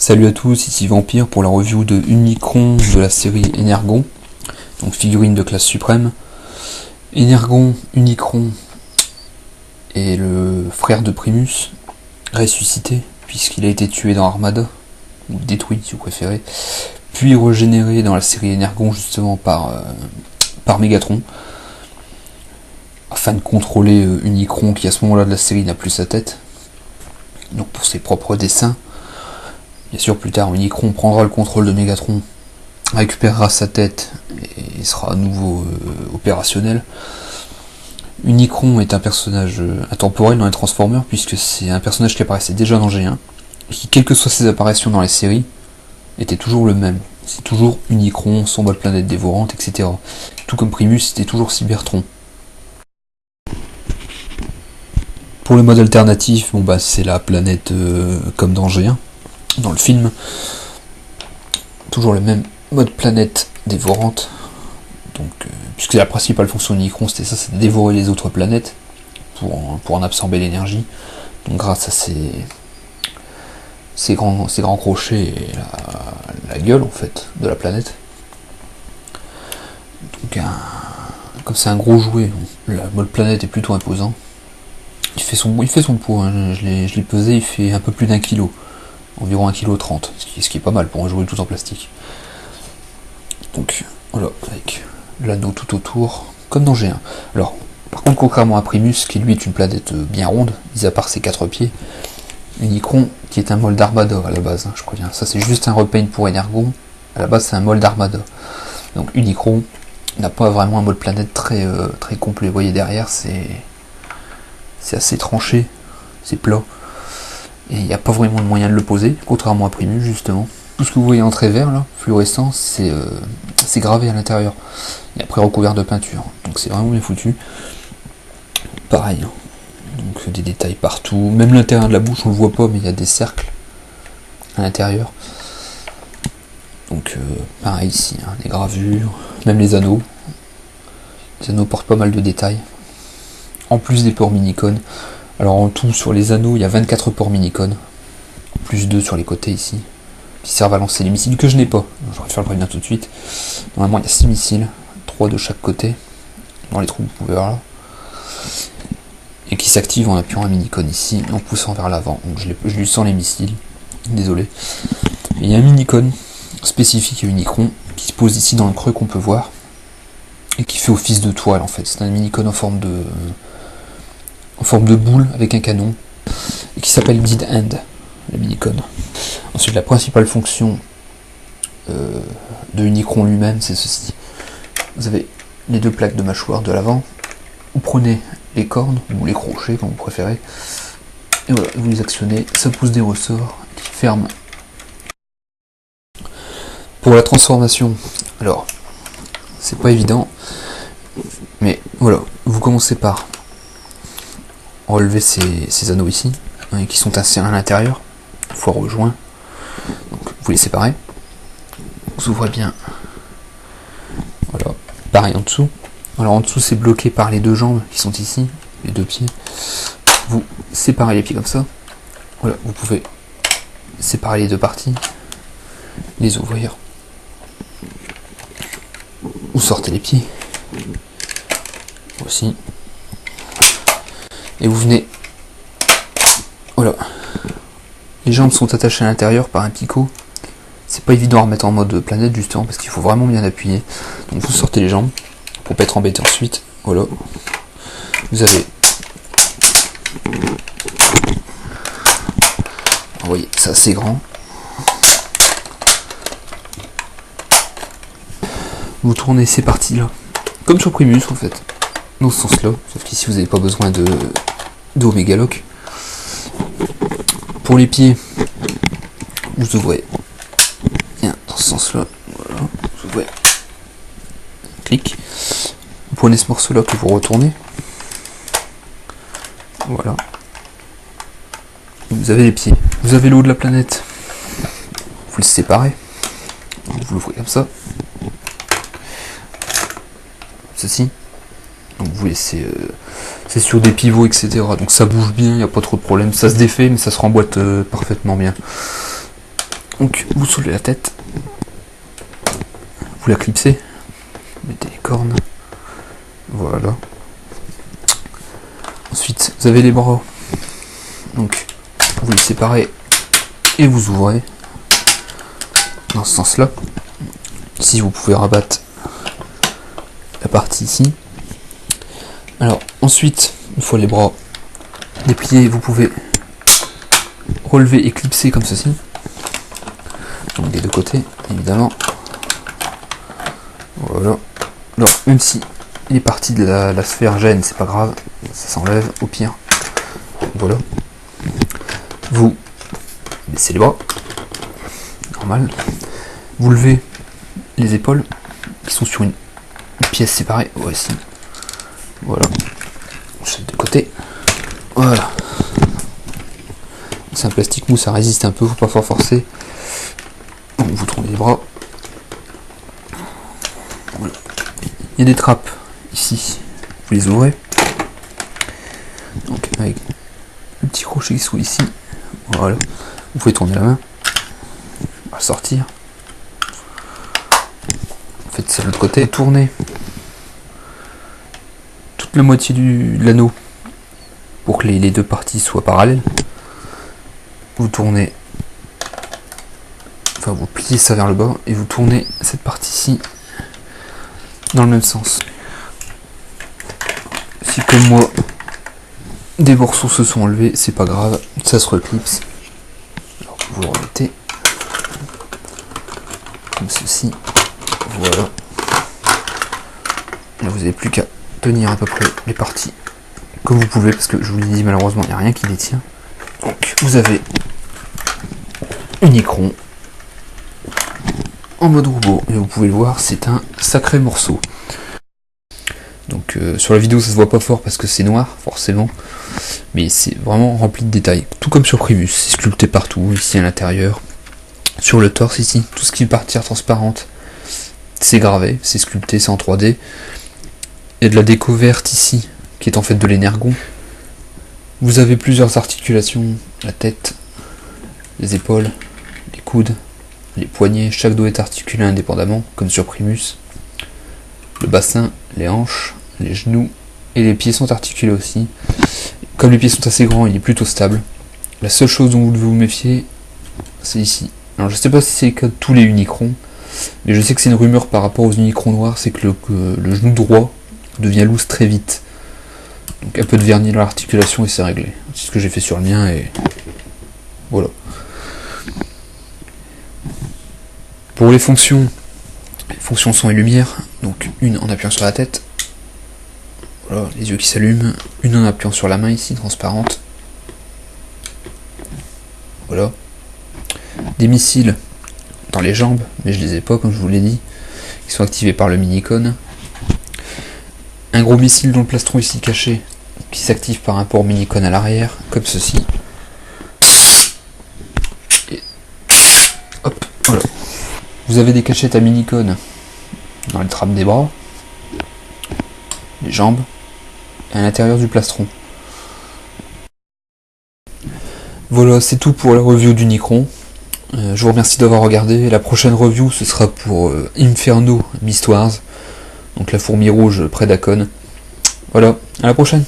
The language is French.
Salut à tous, ici Vampire pour la review de Unicron de la série Energon, donc figurine de classe suprême. Energon, Unicron est le frère de Primus, ressuscité, puisqu'il a été tué dans Armada, ou détruit si vous préférez, puis régénéré dans la série Energon justement par Megatron, afin de contrôler Unicron qui à ce moment-là de la série n'a plus sa tête, donc pour ses propres desseins. Bien sûr, plus tard, Unicron prendra le contrôle de Megatron, récupérera sa tête et sera à nouveau opérationnel. Unicron est un personnage intemporel dans les Transformers, puisque c'est un personnage qui apparaissait déjà dans G1, et qui, quelles que soient ses apparitions dans les séries, était toujours le même. C'est toujours Unicron, son mode planète dévorante, etc. Tout comme Primus, c'était toujours Cybertron. Pour le mode alternatif, c'est la planète comme dans G1. Dans le film, toujours le même mode planète dévorante, donc puisque la principale fonction de Unicron c'était ça, c'est de dévorer les autres planètes pour en absorber l'énergie, donc grâce à ces grands crochets et la gueule en fait de la planète. Donc comme c'est un gros jouet, le mode planète est plutôt imposant. Il fait son poids, hein. Je l'ai pesé, il fait un peu plus d'1 kg. Environ 1,30 kg, ce qui est pas mal pour un jouet tout en plastique. Donc voilà, avec l'anneau tout autour, comme dans G1. Alors, par contre, contrairement à Primus, qui lui est une planète bien ronde, mis à part ses 4 pieds, Unicron, qui est un molde Armada à la base, hein, je crois bien. Ça c'est juste un repaint pour Energon, à la base c'est un molde Armada. Donc Unicron n'a pas vraiment un mode planète très complet. Vous voyez derrière, c'est assez tranché, c'est plat. Et il n'y a pas vraiment de moyen de le poser, contrairement à Primus justement. Tout ce que vous voyez en trait vert là, fluorescent, c'est gravé à l'intérieur. Et après recouvert de peinture. Donc c'est vraiment bien foutu. Pareil, hein. Donc des détails partout. Même l'intérieur de la bouche on le voit pas, mais il y a des cercles à l'intérieur. Donc pareil ici, hein, des gravures, même les anneaux. Les anneaux portent pas mal de détails. En plus des ports mini-cônes. Alors en tout sur les anneaux il y a 24 ports mini-cônes, plus 2 sur les côtés ici, qui servent à lancer les missiles que je n'ai pas, je préfère le prévenir tout de suite. Normalement il y a 6 missiles, 3 de chaque côté, dans les trous que vous pouvez voir là, et qui s'activent en appuyant un mini-cône ici, en poussant vers l'avant, donc je lui sens les missiles, désolé. Et il y a un mini-cône spécifique à Unicron, qui se pose ici dans le creux qu'on peut voir, et qui fait office de toile en fait, c'est un mini-cône en forme de boule avec un canon et qui s'appelle Dead End, le mini-cône. Ensuite la principale fonction de Unicron lui-même c'est ceci. Vous avez les 2 plaques de mâchoire de l'avant, vous prenez les cornes ou les crochets comme vous préférez et voilà, vous les actionnez, ça pousse des ressorts qui ferment. Pour la transformation, alors c'est pas évident mais voilà, vous commencez par relever ces anneaux ici, hein, qui sont insérés à l'intérieur, fois rejoints. Donc vous les séparez. Vous ouvrez bien. Voilà. Pareil en dessous. Alors en dessous c'est bloqué par les 2 jambes qui sont ici, les 2 pieds. Vous séparez les pieds comme ça. Voilà, vous pouvez séparer les 2 parties, les ouvrir. Vous sortez les pieds. Aussi. Et vous venez, voilà, les jambes sont attachées à l'intérieur par un picot, c'est pas évident à remettre en mode planète justement parce qu'il faut vraiment bien appuyer, donc vous sortez les jambes pour pas être embêté ensuite, voilà, vous avez, vous voyez, c'est assez grand, vous tournez ces parties là, comme sur Primus en fait, dans ce sens là, sauf qu'ici vous n'avez pas besoin de Omega Lock. Pour les pieds, vous ouvrez bien dans ce sens là, voilà, vous ouvrez, clic, vous prenez ce morceau là que vous retournez, voilà, vous avez les pieds, vous avez le haut de la planète, vous le séparez, vous l'ouvrez comme ça, ceci. Donc vous laissez, c'est sur des pivots etc. Donc ça bouge bien, il n'y a pas trop de problème. Ça se défait mais ça se remboîte parfaitement bien. Donc vous soulevez la tête, vous la clipsez, mettez les cornes, voilà. Ensuite vous avez les bras, donc vous les séparez et vous ouvrez dans ce sens là. Ici vous pouvez rabattre la partie ici. Alors ensuite, une fois les bras dépliés, vous pouvez relever et clipser comme ceci, donc des deux côtés évidemment. Voilà. Alors même si les parties de la sphère gênent, c'est pas grave, ça s'enlève au pire. Voilà. Vous baissez les bras, normal. Vous levez les épaules qui sont sur une pièce séparée, voici. Voilà. De côté. Voilà. C'est un plastique mou, ça résiste un peu, faut pas forcer. Donc vous tournez les bras. Voilà. Il y a des trappes ici, vous les ouvrez. Donc avec le petit crochet qui se trouve ici. Voilà. Vous pouvez tourner la main. On va sortir. Faites ça de l'autre côté. Tournez toute la moitié de l'anneau pour que les deux parties soient parallèles. Vous tournez, enfin vous pliez ça vers le bas et vous tournez cette partie-ci dans le même sens. Si comme moi des morceaux se sont enlevés, c'est pas grave, ça se reclipse. Alors vous le remettez comme ceci, voilà. Là vous n'avez plus qu'à tenir à peu près les parties comme vous pouvez, parce que je vous l'ai dit, malheureusement il n'y a rien qui les tient. Donc vous avez Unicron en mode robot, et vous pouvez le voir, c'est un sacré morceau. Donc sur la vidéo ça se voit pas fort parce que c'est noir forcément, mais c'est vraiment rempli de détails, tout comme sur Primus, c'est sculpté partout, ici à l'intérieur, sur le torse ici, tout ce qui est partie transparente, c'est gravé, c'est sculpté, c'est en 3D. Il y a de la déco verte ici, qui est en fait de l'énergon. Vous avez plusieurs articulations, la tête, les épaules, les coudes, les poignets, chaque dos est articulé indépendamment, comme sur Primus. Le bassin, les hanches, les genoux et les pieds sont articulés aussi. Comme les pieds sont assez grands, il est plutôt stable. La seule chose dont vous devez vous méfier, c'est ici. Alors je sais pas si c'est le cas de tous les Unicrons, mais je sais que c'est une rumeur par rapport aux Unicrons noirs, c'est que le genou droit devient loose très vite. Donc un peu de vernis dans l'articulation et c'est réglé. C'est ce que j'ai fait sur le mien et voilà. Pour les fonctions son et lumière, donc une en appuyant sur la tête, voilà, les yeux qui s'allument, une en appuyant sur la main ici, transparente, voilà. Des missiles dans les jambes, mais je les ai pas comme je vous l'ai dit, qui sont activés par le mini-icône. Un gros missile dans le plastron ici caché, qui s'active par un port mini-icône à l'arrière, comme ceci. Et hop, voilà. Vous avez des cachettes à mini-icône dans les trappes des bras, les jambes, et à l'intérieur du plastron. Voilà, c'est tout pour la review d'Unicron. Je vous remercie d'avoir regardé. La prochaine review, ce sera pour Inferno Mistwars, donc la fourmi rouge près d'Akon. Voilà, à la prochaine.